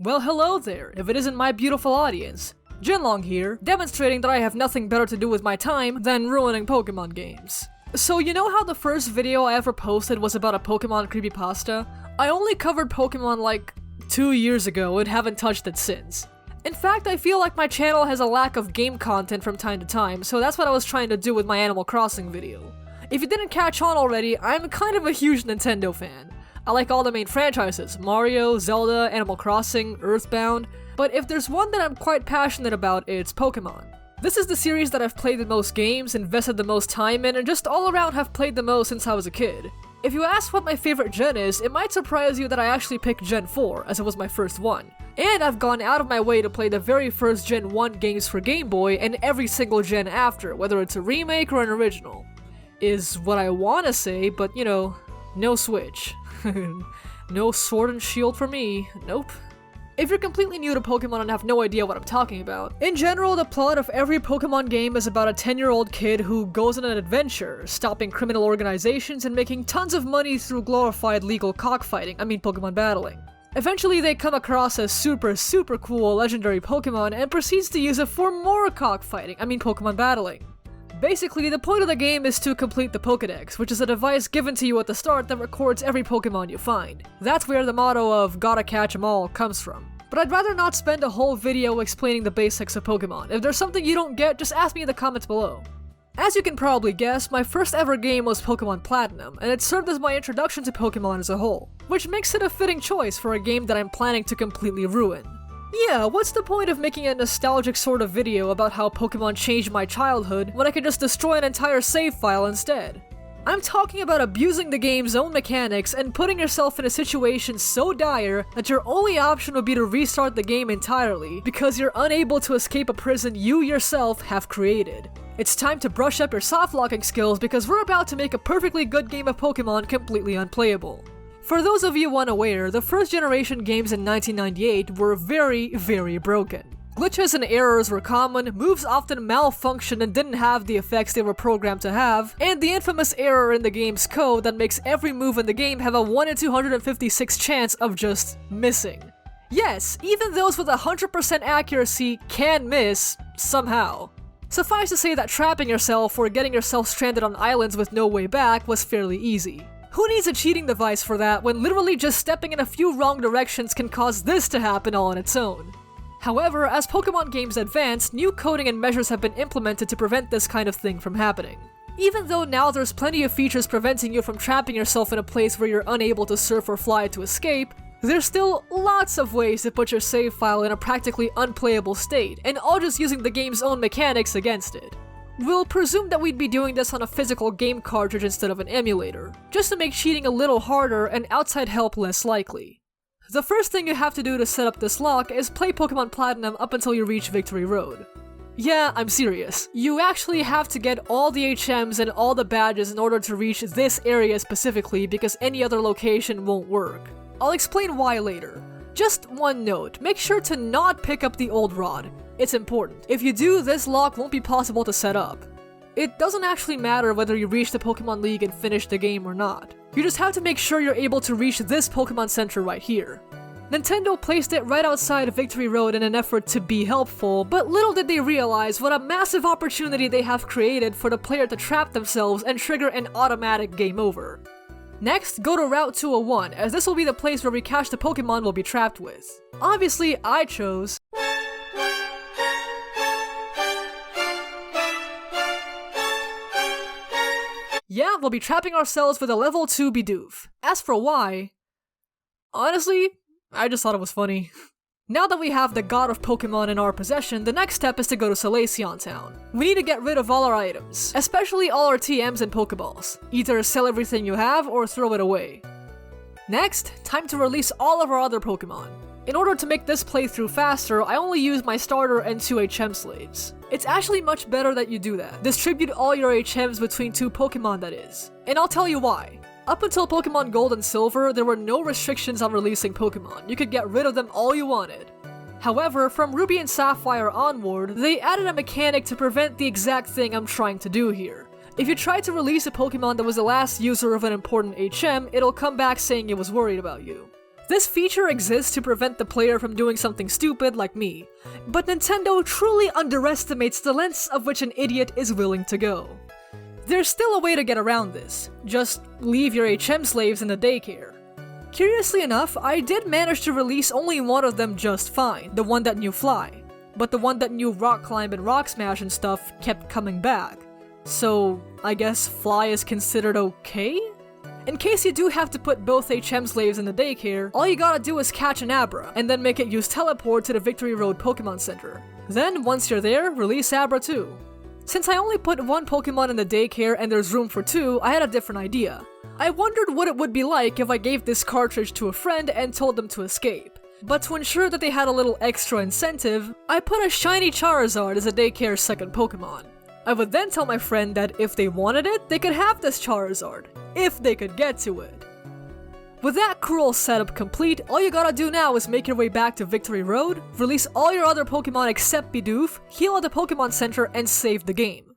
Well, hello there, if it isn't my beautiful audience. Jinlong here, demonstrating that I have nothing better to do with my time than ruining Pokemon games. So you know how the first video I ever posted was about a Pokemon creepypasta? I only covered Pokemon like 2 years ago and haven't touched it since. In fact, I feel like my channel has a lack of game content from time to time, so that's what I was trying to do with my Animal Crossing video. If you didn't catch on already, I'm kind of a huge Nintendo fan. I like all the main franchises, Mario, Zelda, Animal Crossing, Earthbound, but if there's one that I'm quite passionate about, it's Pokemon. This is the series that I've played the most games, invested the most time in, and just all around have played the most since I was a kid. If you ask what my favorite gen is, it might surprise you that I actually picked Gen 4, as it was my first one. And I've gone out of my way to play the very first Gen 1 games for Game Boy and every single gen after, whether it's a remake or an original. Is what I wanna say, but you know, no Switch. No Sword and Shield for me, nope. If you're completely new to Pokemon and have no idea what I'm talking about, in general, the plot of every Pokemon game is about a 10-year-old kid who goes on an adventure, stopping criminal organizations and making tons of money through glorified legal Pokemon battling. Eventually, they come across a super cool legendary Pokemon and proceeds to use it for more Pokemon battling. Basically, the point of the game is to complete the Pokédex, which is a device given to you at the start that records every Pokemon you find. That's where the motto of "gotta catch 'em all" comes from. But I'd rather not spend a whole video explaining the basics of Pokemon. If there's something you don't get, just ask me in the comments below. As you can probably guess, my first ever game was Pokemon Platinum, and it served as my introduction to Pokemon as a whole, which makes it a fitting choice for a game that I'm planning to completely ruin. Yeah, what's the point of making a nostalgic sort of video about how Pokemon changed my childhood when I could just destroy an entire save file instead? I'm talking about abusing the game's own mechanics and putting yourself in a situation so dire that your only option would be to restart the game entirely because you're unable to escape a prison you yourself have created. It's time to brush up your softlocking skills because we're about to make a perfectly good game of Pokemon completely unplayable. For those of you unaware, the first generation games in 1998 were very broken. Glitches and errors were common, moves often malfunctioned and didn't have the effects they were programmed to have, and the infamous error in the game's code that makes every move in the game have a 1 in 256 chance of just missing. Yes, even those with 100% accuracy can miss, somehow. Suffice to say that trapping yourself or getting yourself stranded on islands with no way back was fairly easy. Who needs a cheating device for that when literally just stepping in a few wrong directions can cause this to happen all on its own? However, as Pokemon games advance, new coding and measures have been implemented to prevent this kind of thing from happening. Even though now there's plenty of features preventing you from trapping yourself in a place where you're unable to surf or fly to escape, there's still lots of ways to put your save file in a practically unplayable state, and all just using the game's own mechanics against it. We'll presume that we'd be doing this on a physical game cartridge instead of an emulator, just to make cheating a little harder and outside help less likely. The first thing you have to do to set up this lock is play Pokemon Platinum up until you reach Victory Road. Yeah, I'm serious. You actually have to get all the HMs and all the badges in order to reach this area specifically because any other location won't work. I'll explain why later. Just one note, make sure to not pick up the old rod. It's important. If you do, this lock won't be possible to set up. It doesn't actually matter whether you reach the Pokemon League and finish the game or not. You just have to make sure you're able to reach this Pokemon Center right here. Nintendo placed it right outside Victory Road in an effort to be helpful, but little did they realize what a massive opportunity they have created for the player to trap themselves and trigger an automatic game over. Next, go to Route 201, as this will be the place where we catch the Pokemon we'll be trapped with. Obviously, I chose... Yeah, we'll be trapping ourselves with a level 2 BIDOOF. As for why... honestly, I just thought it was funny. Now that we have the God of Pokemon in our possession, the next step is to go to Salacion Town. We need to get rid of all our items, especially all our TMs and Pokeballs. Either sell everything you have or throw it away. Next, time to release all of our other Pokemon. In order to make this playthrough faster, I only use my starter and 2 HM slaves. It's actually much better that you do that. Distribute all your HMs between 2 Pokemon, that is. And I'll tell you why. Up until Pokemon Gold and Silver, there were no restrictions on releasing Pokemon. You could get rid of them all you wanted. However, from Ruby and Sapphire onward, they added a mechanic to prevent the exact thing I'm trying to do here. If you try to release a Pokemon that was the last user of an important HM, it'll come back saying it was worried about you. This feature exists to prevent the player from doing something stupid like me, but Nintendo truly underestimates the lengths of which an idiot is willing to go. There's still a way to get around this. Just leave your HM slaves in the daycare. Curiously enough, I did manage to release only one of them just fine, the one that knew Fly. But the one that knew Rock Climb and Rock Smash and stuff kept coming back. So, I guess Fly is considered okay? In case you do have to put both HM slaves in the daycare, all you gotta do is catch an Abra, and then make it use Teleport to the Victory Road Pokemon Center. Then, once you're there, release Abra too. Since I only put one Pokemon in the daycare and there's room for two, I had a different idea. I wondered what it would be like if I gave this cartridge to a friend and told them to escape. But to ensure that they had a little extra incentive, I put a shiny Charizard as a daycare's second Pokemon. I would then tell my friend that if they wanted it, they could have this Charizard, if they could get to it. With that cruel setup complete, all you gotta do now is make your way back to Victory Road, release all your other Pokemon except BIDOOF, heal at the Pokemon Center, and save the game.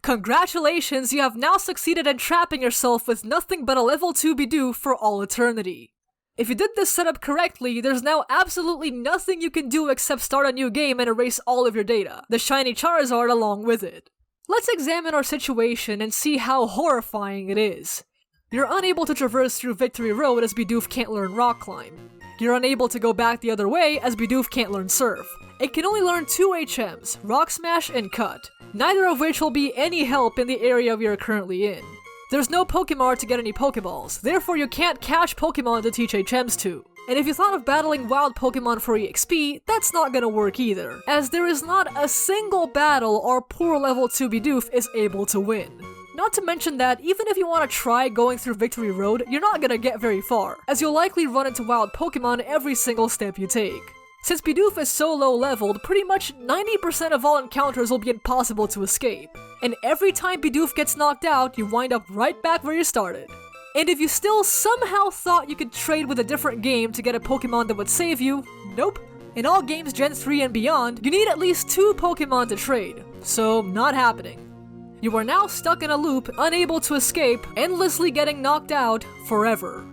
Congratulations, you have now succeeded in trapping yourself with nothing but a level 2 BIDOOF for all eternity. If you did this setup correctly, there's now absolutely nothing you can do except start a new game and erase all of your data, the shiny Charizard along with it. Let's examine our situation and see how horrifying it is. You're unable to traverse through Victory Road as BIDOOF can't learn Rock Climb. You're unable to go back the other way as BIDOOF can't learn Surf. It can only learn two HMs, Rock Smash and Cut, neither of which will be any help in the area we are currently in. There's no Pokemon to get any Pokeballs, therefore you can't catch Pokemon to teach HMs to. And if you thought of battling wild Pokemon for EXP, that's not gonna work either, as there is not a single battle our poor level 2 BIDOOF is able to win. Not to mention that, even if you want to try going through Victory Road, you're not gonna get very far, as you'll likely run into wild Pokemon every single step you take. Since BIDOOF is so low leveled, pretty much 90% of all encounters will be impossible to escape. And every time BIDOOF gets knocked out, you wind up right back where you started. And if you still somehow thought you could trade with a different game to get a Pokemon that would save you, nope. In all games Gen 3 and beyond, you need at least 2 Pokemon to trade, so not happening. You are now stuck in a loop, unable to escape, endlessly getting knocked out forever.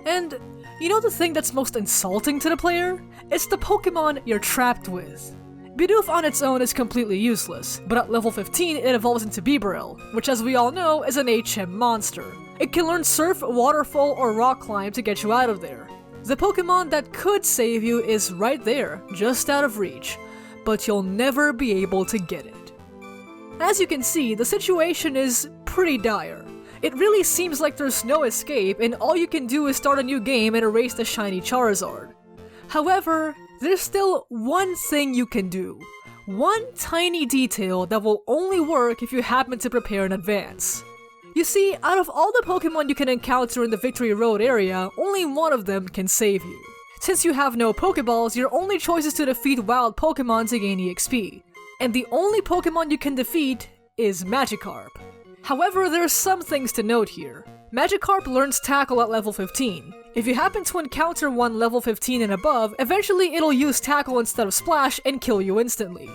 And you know the thing that's most insulting to the player? It's the Pokemon you're trapped with. BIDOOF on its own is completely useless, but at level 15 it evolves into Bibarel, which as we all know is an HM monster. It can learn Surf, Waterfall, or Rock Climb to get you out of there. The Pokemon that could save you is right there, just out of reach, but you'll never be able to get it. As you can see, the situation is pretty dire. It really seems like there's no escape and all you can do is start a new game and erase the shiny Charizard. However, there's still one thing you can do. One tiny detail that will only work if you happen to prepare in advance. You see, out of all the Pokemon you can encounter in the Victory Road area, only one of them can save you. Since you have no Pokeballs, your only choice is to defeat wild Pokemon to gain EXP. And the only Pokemon you can defeat is Magikarp. However, there are some things to note here. Magikarp learns Tackle at level 15. If you happen to encounter one level 15 and above, eventually it'll use Tackle instead of Splash and kill you instantly.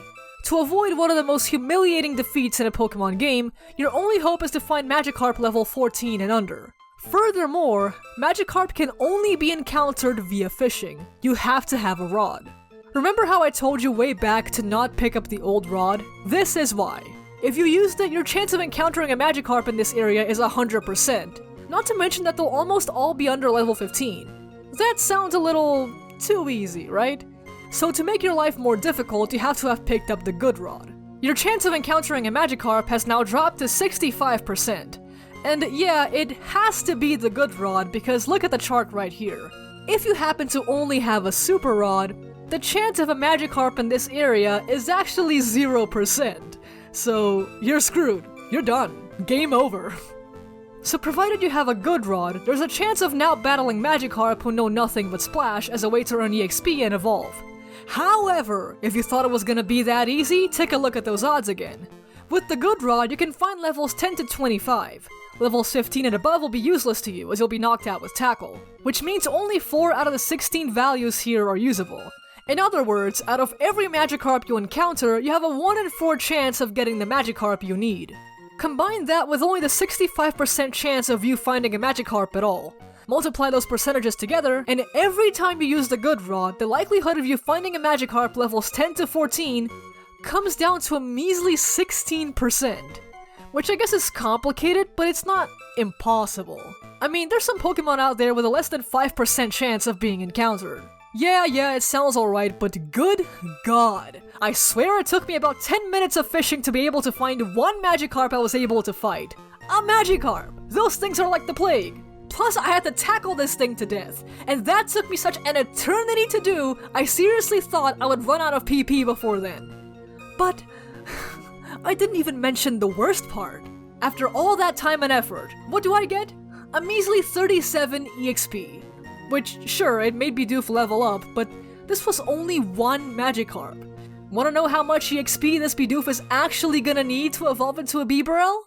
To avoid one of the most humiliating defeats in a Pokemon game, your only hope is to find Magikarp level 14 and under. Furthermore, Magikarp can only be encountered via fishing. You have to have a rod. Remember how I told you way back to not pick up the old rod? This is why. If you used it, your chance of encountering a Magikarp in this area is 100%. Not to mention that they'll almost all be under level 15. That sounds a little too easy, right? So to make your life more difficult, you have to have picked up the good rod. Your chance of encountering a Magikarp has now dropped to 65%. And yeah, it has to be the good rod because look at the chart right here. If you happen to only have a super rod, the chance of a Magikarp in this area is actually 0%. So you're screwed. You're done. Game over. So provided you have a good rod, there's a chance of now battling Magikarp who know nothing but Splash as a way to earn EXP and evolve. However, if you thought it was gonna be that easy, take a look at those odds again. With the good rod, you can find levels 10 to 25. Levels 15 and above will be useless to you as you'll be knocked out with Tackle, which means only 4 out of the 16 values here are usable. In other words, out of every Magikarp you encounter, you have a 1 in 4 chance of getting the Magikarp you need. Combine that with only the 65% chance of you finding a Magikarp at all. Multiply those percentages together, and every time you use the good rod, the likelihood of you finding a Magikarp levels 10 to 14 comes down to a measly 16%. Which I guess is complicated, but it's not impossible. I mean, there's some Pokemon out there with a less than 5% chance of being encountered. Yeah, it sounds alright, but good God. I swear it took me about 10 minutes of fishing to be able to find one Magikarp I was able to fight. A Magikarp! Those things are like the plague. Plus, I had to tackle this thing to death, and that took me such an eternity to do, I seriously thought I would run out of PP before then. But I didn't even mention the worst part. After all that time and effort, what do I get? A measly 37 EXP. Which, sure, it made BIDOOF level up, but this was only one Magikarp. Wanna know how much EXP this BIDOOF is actually gonna need to evolve into a Bibarel?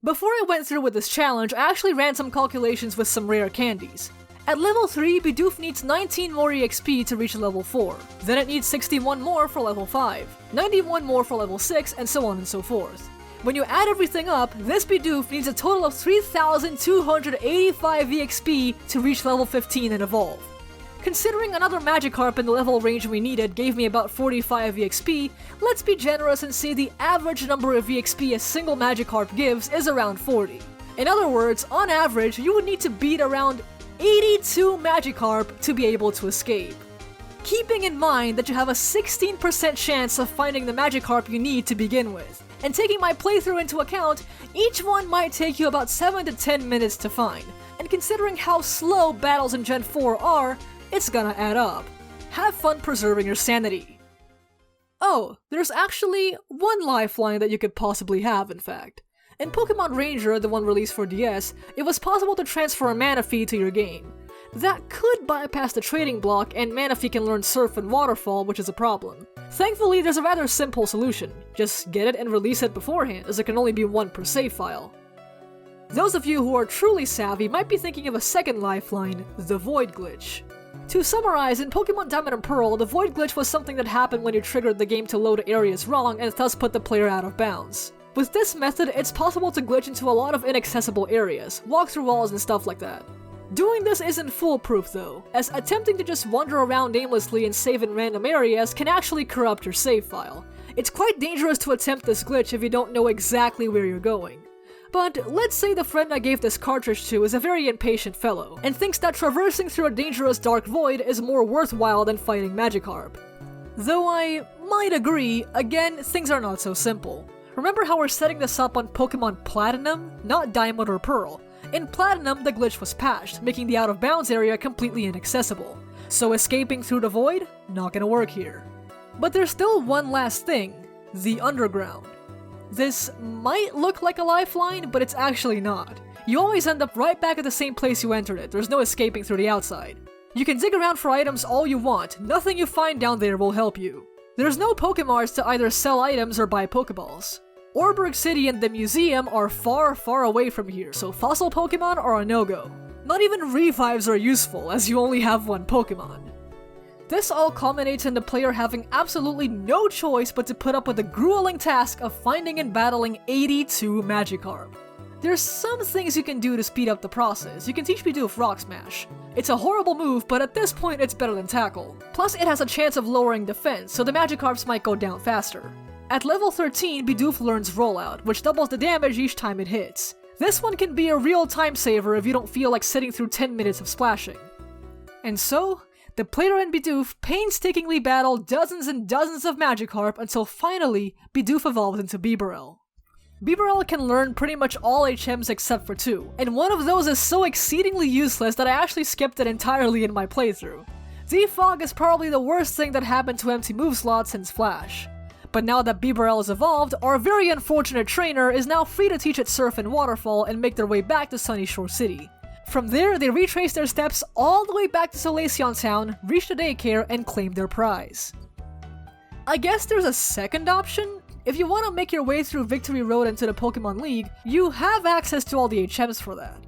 Before I went through with this challenge, I actually ran some calculations with some rare candies. At level 3, BIDOOF needs 19 more EXP to reach level 4. Then it needs 61 more for level 5, 91 more for level 6, and so on and so forth. When you add everything up, this BIDOOF needs a total of 3,285 EXP to reach level 15 and evolve. Considering another Magikarp in the level range we needed gave me about 45 EXP, let's be generous and say the average number of EXP a single Magikarp gives is around 40. In other words, on average, you would need to beat around 82 Magikarp to be able to escape. Keeping in mind that you have a 16% chance of finding the Magikarp you need to begin with. And taking my playthrough into account, each one might take you about 7 to 10 minutes to find. And considering how slow battles in Gen 4 are, it's gonna add up. Have fun preserving your sanity. Oh, there's actually one lifeline that you could possibly have, in fact. In Pokemon Ranger, the one released for DS, it was possible to transfer a Manaphy to your game. That could bypass the trading block, and Manaphy can learn Surf and Waterfall, which is a problem. Thankfully, there's a rather simple solution. Just get it and release it beforehand, as there can only be one per save file. Those of you who are truly savvy might be thinking of a second lifeline, the Void Glitch. To summarize, in Pokemon Diamond and Pearl, the Void Glitch was something that happened when you triggered the game to load areas wrong and thus put the player out of bounds. With this method, it's possible to glitch into a lot of inaccessible areas, walk through walls and stuff like that. Doing this isn't foolproof though, as attempting to just wander around aimlessly and save in random areas can actually corrupt your save file. It's quite dangerous to attempt this glitch if you don't know exactly where you're going. But let's say the friend I gave this cartridge to is a very impatient fellow, and thinks that traversing through a dangerous dark void is more worthwhile than fighting Magikarp. Though I might agree, again, things are not so simple. Remember how we're setting this up on Pokemon Platinum, not Diamond or Pearl. In Platinum, the glitch was patched, making the out-of-bounds area completely inaccessible. So escaping through the void? Not gonna work here. But there's still one last thing, the Underground. This might look like a lifeline, but it's actually not. You always end up right back at the same place you entered it, there's no escaping through the outside. You can dig around for items all you want, nothing you find down there will help you. There's no Pokemarts to either sell items or buy Pokeballs. Orberg City and the museum are far, far away from here, so fossil Pokemon are a no-go. Not even revives are useful, as you only have one Pokemon. This all culminates in the player having absolutely no choice but to put up with the grueling task of finding and battling 82 Magikarp. There's some things you can do to speed up the process. You can teach BIDOOF Rock Smash. It's a horrible move, but at this point it's better than Tackle. Plus it has a chance of lowering defense, so the Magikarps might go down faster. At level 13, BIDOOF learns Rollout, which doubles the damage each time it hits. This one can be a real time saver if you don't feel like sitting through 10 minutes of splashing. And so, the player and BIDOOF painstakingly battle dozens and dozens of Magikarp until finally, BIDOOF evolves into Bibarel. Bibarel can learn pretty much all HMs except for 2, and one of those is so exceedingly useless that I actually skipped it entirely in my playthrough. Defog is probably the worst thing that happened to empty move slots since Flash. But now that Bibarel is evolved, our very unfortunate trainer is now free to teach it Surf and Waterfall and make their way back to Sunyshore City. From there, they retrace their steps all the way back to Solaceon Town, reach the daycare, and claim their prize. I guess there's a second option? If you want to make your way through Victory Road into the Pokemon League, you have access to all the HMs for that.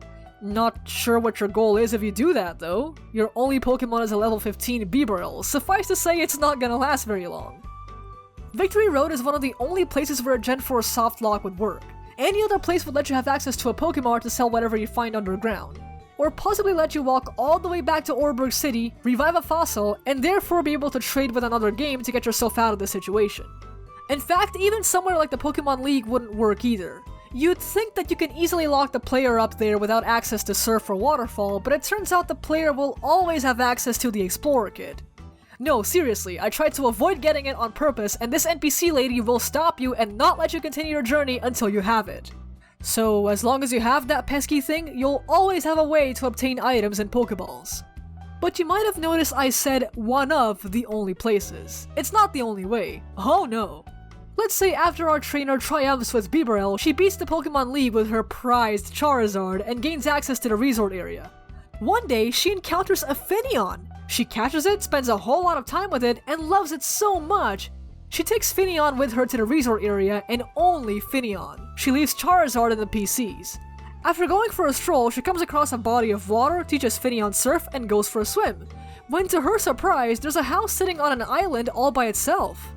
Not sure what your goal is if you do that though. Your only Pokemon is a level 15 Bibarel, suffice to say it's not gonna last very long. Victory Road is one of the only places where a Gen 4 Softlock would work. Any other place would let you have access to a Pokemon to sell whatever you find underground. or possibly let you walk all the way back to Orberg City, revive a fossil, and therefore be able to trade with another game to get yourself out of the situation. In fact, even somewhere like the Pokemon League wouldn't work either. You'd think that you can easily lock the player up there without access to Surf or Waterfall, but it turns out the player will always have access to the Explorer Kit. No, seriously, I tried to avoid getting it on purpose, and this NPC lady will stop you and not let you continue your journey until you have it. So, as long as you have that pesky thing, you'll always have a way to obtain items and Pokeballs. But you might have noticed I said one of the only places. It's not the only way. Oh no. Let's say after our trainer triumphs with Bibarel, she beats the Pokemon League with her prized Charizard and gains access to the resort area. One day, she encounters a Finneon. She catches it, spends a whole lot of time with it, and loves it so much. She takes Finneon with her to the resort area, and only Finneon. She leaves Charizard in the PCs. After going for a stroll, she comes across a body of water, teaches Finneon surf, and goes for a swim. When to her surprise, there's a house sitting on an island all by itself.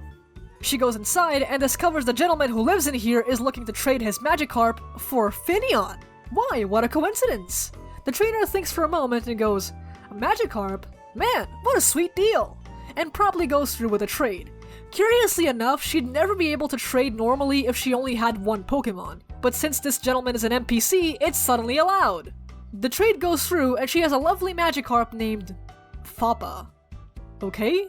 She goes inside and discovers the gentleman who lives in here is looking to trade his Magikarp for Finneon. Why? What a coincidence! The trainer thinks for a moment and goes, Magikarp? Man, what a sweet deal! And promptly goes through with a trade. Curiously enough, she'd never be able to trade normally if she only had one Pokemon, but since this gentleman is an NPC, it's suddenly allowed. The trade goes through and she has a lovely Magikarp named Fappa. Okay?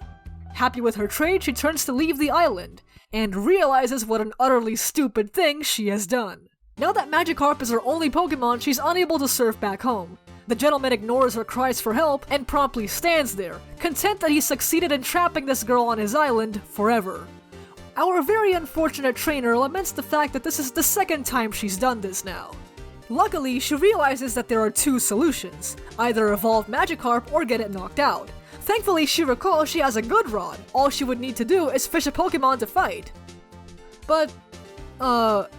Happy with her trade, she turns to leave the island, and realizes what an utterly stupid thing she has done. Now that Magikarp is her only Pokemon, she's unable to surf back home. The gentleman ignores her cries for help and promptly stands there, content that he succeeded in trapping this girl on his island forever. Our very unfortunate trainer laments the fact that this is the second time she's done this now. Luckily, she realizes that there are two solutions, either evolve Magikarp or get it knocked out. Thankfully, she recalls she has a good rod. All she would need to do is fish a Pokemon to fight. But,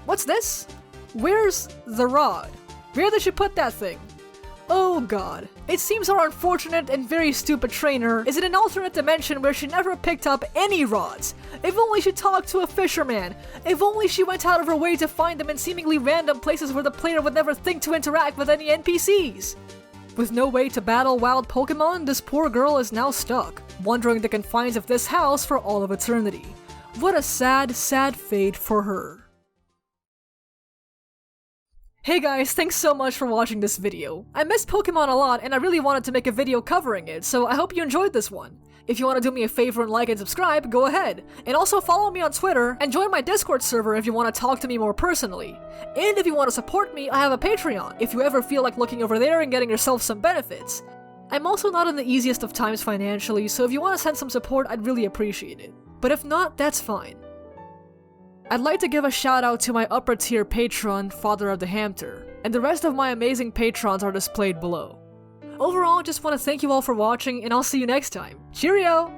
what's this? Where's the rod? Where did she put that thing? Oh god. It seems our unfortunate and very stupid trainer is in an alternate dimension where she never picked up any rods. If only she talked to a fisherman. If only she went out of her way to find them in seemingly random places where the player would never think to interact with any NPCs. With no way to battle wild Pokemon, this poor girl is now stuck, wandering the confines of this house for all of eternity. What a sad, sad fate for her. Hey guys, thanks so much for watching this video. I missed Pokemon a lot and I really wanted to make a video covering it, so I hope you enjoyed this one. If you want to do me a favor and like and subscribe, go ahead. And also follow me on Twitter and join my Discord server if you want to talk to me more personally. And if you want to support me, I have a Patreon, if you ever feel like looking over there and getting yourself some benefits. I'm also not in the easiest of times financially, so if you want to send some support, I'd really appreciate it. But if not, that's fine. I'd like to give a shout out to my upper tier patron, Father of the Hamter, and the rest of my amazing patrons are displayed below. Overall, just want to thank you all for watching, and I'll see you next time. Cheerio!